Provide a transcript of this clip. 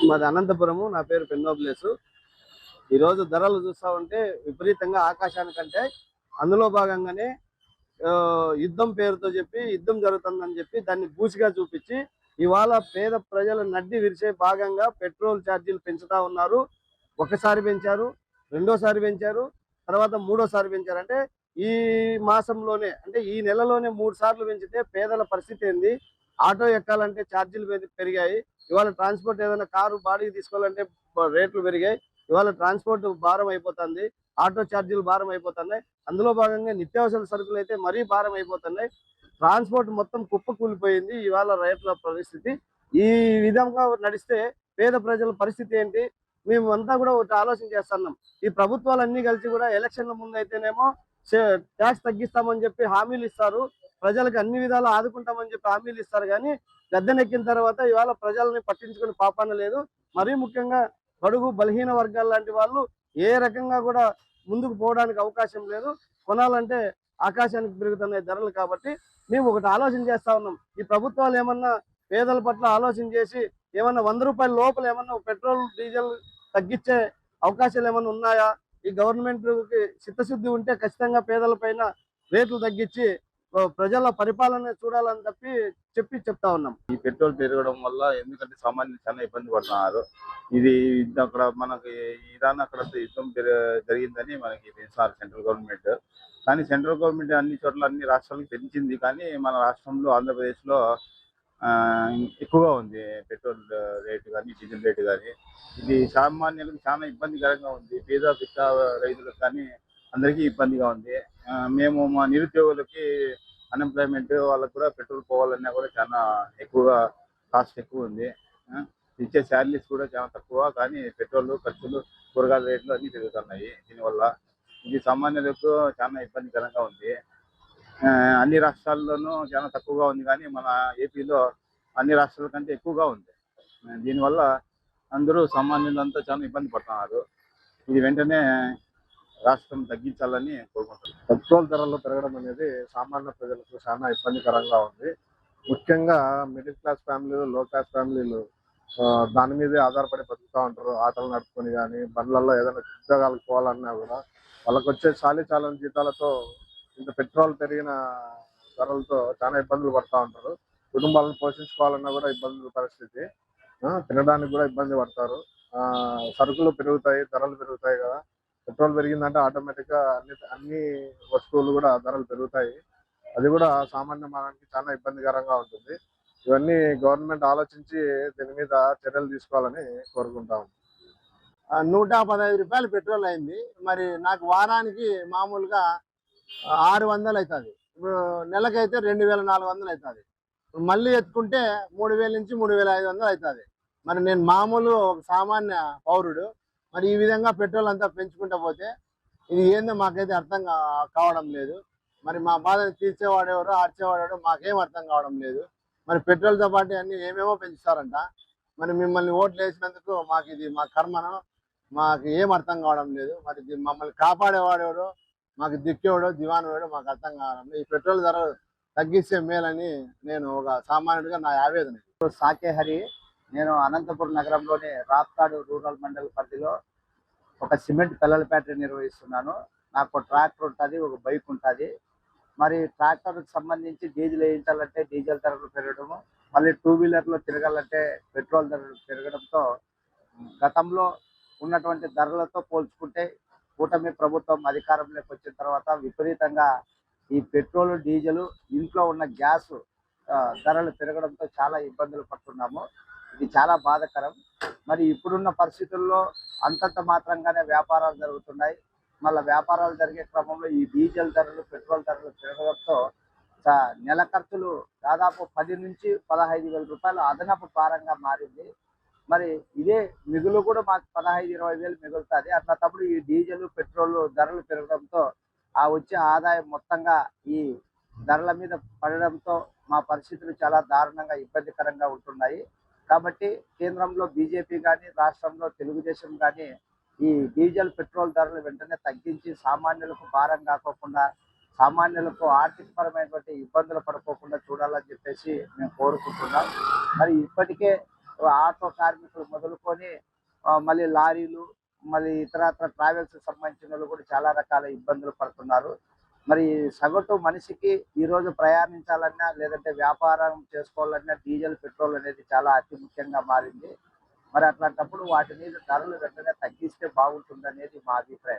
మాది అనంతపురము. నా పేరు పెన్నోబులేసు. ఈరోజు ధరలు చూస్తా ఉంటే విపరీతంగా ఆకాశానికంటే అందులో భాగంగానే యుద్ధం పేరుతో చెప్పి యుద్ధం జరుగుతుందని చెప్పి దాన్ని బూసిగా చూపించి ఇవాళ పేద ప్రజల నడ్డి విరిచే భాగంగా పెట్రోల్ ఛార్జీలు పెంచుతా ఉన్నారు. ఒకసారి పెంచారు, రెండోసారి పెంచారు, తర్వాత మూడోసారి పెంచారు. అంటే ఈ మాసంలోనే అంటే ఈ నెలలోనే 3 సార్లు పెంచితే పేదల పరిస్థితి ఏంది? ఆటో ఎక్కాలంటే ఛార్జీలు పెరిగాయి. ఇవాళ ట్రాన్స్పోర్ట్ ఏదైనా కారు బాడీకి తీసుకోవాలంటే రేట్లు పెరిగాయి. ఇవాళ ట్రాన్స్పోర్ట్ భారం అయిపోతుంది, ఆటో ఛార్జీలు భారం అయిపోతున్నాయి. అందులో భాగంగా నిత్యావసర సరుకులు అయితే మరీ భారం అయిపోతున్నాయి. ట్రాన్స్పోర్ట్ మొత్తం కుప్పకూలిపోయింది ఇవాళ రేట్ల పరిస్థితి. ఈ విధంగా నడిస్తే పేద ప్రజల పరిస్థితి ఏంటి? మేము అంతా కూడా ఒకటి ఆలోచన చేస్తున్నాం. ఈ ప్రభుత్వాలన్నీ కలిసి కూడా ఎలక్షన్ల ముందు అయితేనేమో ట్యాక్స్ తగ్గిస్తామని చెప్పి హామీలు ఇస్తారు, ప్రజలకు అన్ని విధాలు ఆదుకుంటామని చెప్పి హామీలు ఇస్తారు. కానీ గద్దెనెక్కిన తర్వాత ఇవాళ ప్రజల్ని పట్టించుకునే పాపాన లేదు. మరీ ముఖ్యంగా బడుగు బలహీన వర్గాల లాంటి వాళ్ళు ఏ రకంగా కూడా ముందుకు పోవడానికి అవకాశం లేదు. కొనాలంటే ఆకాశానికి పెరుగుతున్నాయి ధరలు. కాబట్టి మేము ఒకటి ఆలోచన చేస్తా ఉన్నాం. ఈ ప్రభుత్వాలు ఏమన్నా పేదల పట్ల ఆలోచన చేసి ఏమన్నా 100 రూపాయల లోపల ఏమన్నా పెట్రోల్ డీజిల్ తగ్గించే అవకాశాలు ఏమన్నా ఉన్నాయా? ఈ గవర్నమెంట్ కి చిత్తశుద్ధి ఉంటే ఖచ్చితంగా పేదల పైన రేట్లు తగ్గించి ప్రజల పరిపాలన చూడాలని చెప్తా ఉన్నాం. ఈ పెట్రోల్ పెరగడం వల్ల ఎందుకంటే సామాన్యులు చాలా ఇబ్బంది పడుతున్నారు. ఇది అక్కడ మనకి ఇరాన్ అక్కడ యుద్ధం జరిగిందని మనకి తెలుసు సెంట్రల్ గవర్నమెంట్. కానీ సెంట్రల్ గవర్నమెంట్ అన్ని చోట్ల అన్ని రాష్ట్రాలకు పెంచింది. కానీ మన రాష్ట్రంలో ఆంధ్రప్రదేశ్లో ఎక్కువగా ఉంది పెట్రోల్ రేటు కానీ డీజిల్ రేటు కానీ. ఇది సామాన్యులకు చాలా ఇబ్బందికరంగా ఉంది. పేద పిట్ట రైతులకు కానీ అందరికీ ఇబ్బందిగా ఉంది. మేము మా నిరుద్యోగులకి అన్ఎంప్లాయ్మెంట్ వాళ్ళకు కూడా పెట్రోల్ పోవాలన్నా కూడా చాలా ఎక్కువగా కాస్ట్ ఎక్కువ ఉంది. ఇచ్చే శాలరీస్ కూడా చాలా తక్కువ. కానీ పెట్రోల్ ఖర్చులు కూరగాయల రేట్లు అన్నీ పెరుగుతున్నాయి. దీనివల్ల ఇది సామాన్యులకు చాలా ఇబ్బందికరంగా ఉంది. అన్ని రాష్ట్రాల్లోనూ చాలా తక్కువగా ఉంది, కానీ మన ఏపీలో అన్ని రాష్ట్రాల కంటే ఎక్కువగా ఉంది. దీనివల్ల అందరూ సామాన్యులంతా చాలా ఇబ్బంది పడుతున్నారు. ఇది వెంటనే రాష్ట్రం తగ్గించాలని కోరుకుంటున్నాను. పెట్రోల్ ధరలు పెరగడం అనేది సామాన్య ప్రజలకు చాలా ఇబ్బందికరంగా ఉంది. ముఖ్యంగా మిడిల్ క్లాస్ ఫ్యామిలీలు, లో క్లాస్ ఫ్యామిలీలు దాని మీదే ఆధారపడి బతుకుతూ ఉంటారు. ఆటలు నడుపుకొని కానీ బండ్లలో ఏదైనా ఉద్యోగాలకు పోవాలన్నా కూడా వాళ్ళకు వచ్చే చాలీ జీతాలతో ఇంత పెట్రోల్ పెరిగిన ధరలతో చాలా ఇబ్బందులు పడుతూ ఉంటారు. కుటుంబాలను పోషించుకోవాలన్నా కూడా ఇబ్బందుల పరిస్థితి. తినడానికి కూడా ఇబ్బంది పడతారు. సరుకులు పెరుగుతాయి, ధరలు పెరుగుతాయి కదా. పెట్రోల్ పెరిగిందంటే ఆటోమేటిక్గా అన్ని వస్తువులు కూడా ధరలు పెరుగుతాయి. అది కూడా సామాన్య మానవానికి చాలా ఇబ్బందికరంగా ఉంటుంది. ఇవన్నీ గవర్నమెంట్ ఆలోచించి దీని మీద చర్యలు తీసుకోవాలని కోరుకుంటాం. 115 రూపాయలు పెట్రోల్ అయింది. మరి నాకు వారానికి మామూలుగా 600 అవుతుంది. ఇప్పుడు నెలకైతే 2400 అవుతుంది. మళ్ళీ ఎత్తుకుంటే 3000 నుంచి 3500 అవుతుంది. మరి నేను మామూలు ఒక సామాన్య పౌరుడు. మరి ఈ విధంగా పెట్రోల్ అంతా పెంచుకుంటూ పోతే ఇది ఏందో మాకైతే అర్థం కావడం లేదు. మరి మా బాధను తీర్చేవాడెవరో ఆర్చేవాడెవరో మాకేం అర్థం కావడం లేదు. మరి పెట్రోల్తో పాటు అన్ని ఏమేమో పెంచుతారంట. మరి మిమ్మల్ని ఓట్లు వేసినందుకు మాకు ఇది మా కర్మను మాకు ఏం అర్థం కావడం లేదు. మరి మమ్మల్ని కాపాడేవాడెవడో, మాకు దిక్కేవాడో దివానవాడో మాకు అర్థం కావడం లేదు. ఈ పెట్రోల్ ధర తగ్గిస్తే మేలని నేను ఒక సామాన్యుడిగా నా ఆవేదన. సాకేహరి, నేను అనంతపురం నగరంలోని రాప్తాడు రూరల్ మండల పరిధిలో ఒక సిమెంట్ పిల్లల ఫ్యాక్టరీ నిర్వహిస్తున్నాను. నాకు ట్రాక్టర్ ఉంటుంది, ఒక బైక్ ఉంటుంది. మరి ట్రాక్టర్కి సంబంధించి డీజిల్ వేయించాలంటే డీజిల్ ధరలు పెరగడము, మళ్ళీ 2 వీలర్లో తిరగాలంటే పెట్రోల్ ధరలు పెరగడంతో గతంలో ఉన్నటువంటి ధరలతో పోల్చుకుంటే కూటమి ప్రభుత్వం అధికారంలోకి వచ్చిన తర్వాత విపరీతంగా ఈ పెట్రోల్ డీజిల్ ఇంట్లో ఉన్న గ్యాస్ ధరలు పెరగడంతో చాలా ఇబ్బందులు పడుతున్నాము. ఇది చాలా బాధాకరం. మరి ఇప్పుడున్న పరిస్థితుల్లో అంతంత మాత్రంగానే వ్యాపారాలు జరుగుతున్నాయి. మళ్ళీ వ్యాపారాలు జరిగే క్రమంలో ఈ డీజిల్ ధరలు పెట్రోల్ ధరలు పెరగడంతో నెల ఖర్చులు దాదాపు 10 నుంచి 15,000 రూపాయలు అదనపు భారంగా మారింది. మరి ఇదే మిగులు కూడా మాకు 15-20 వేలు మిగులుతుంది. అట్లాంటప్పుడు ఈ డీజిల్ పెట్రోల్ ధరలు పెరగడంతో ఆ వచ్చే ఆదాయం మొత్తంగా ఈ ధరల మీద పడడంతో మా పరిస్థితులు చాలా దారుణంగా ఇబ్బందికరంగా ఉంటున్నాయి. కాబట్టి కేంద్రంలో బీజేపీ కానీ రాష్ట్రంలో తెలుగుదేశం కానీ ఈ డీజిల్ పెట్రోల్ ధరలు వెంటనే తగ్గించి సామాన్యులకు భారం కాకోకుండా సామాన్యులకు ఆర్థికపరమైనటువంటి ఇబ్బందులు పడుకోకుండా చూడాలని చెప్పేసి మేము కోరుకుంటున్నాం. మరి ఇప్పటికే ఆటో కార్మికులు మొదలుకొని మళ్ళీ లారీలు, మళ్ళీ ఇతరత్ర ట్రావెల్స్ సంబంధించిన వాళ్ళు కూడా చాలా రకాల ఇబ్బందులు పడుతున్నారు. మరి సగటు మనిషికి ఈరోజు ప్రయాణించాలన్నా లేదంటే వ్యాపారం చేసుకోవాలన్నా డీజిల్, పెట్రోల్ అనేది చాలా అతి ముఖ్యంగా మారింది. మరి అట్లాంటప్పుడు వాటి మీద ధరలు వెంటనే తగ్గిస్తే బాగుంటుందనేది మా అభిప్రాయం.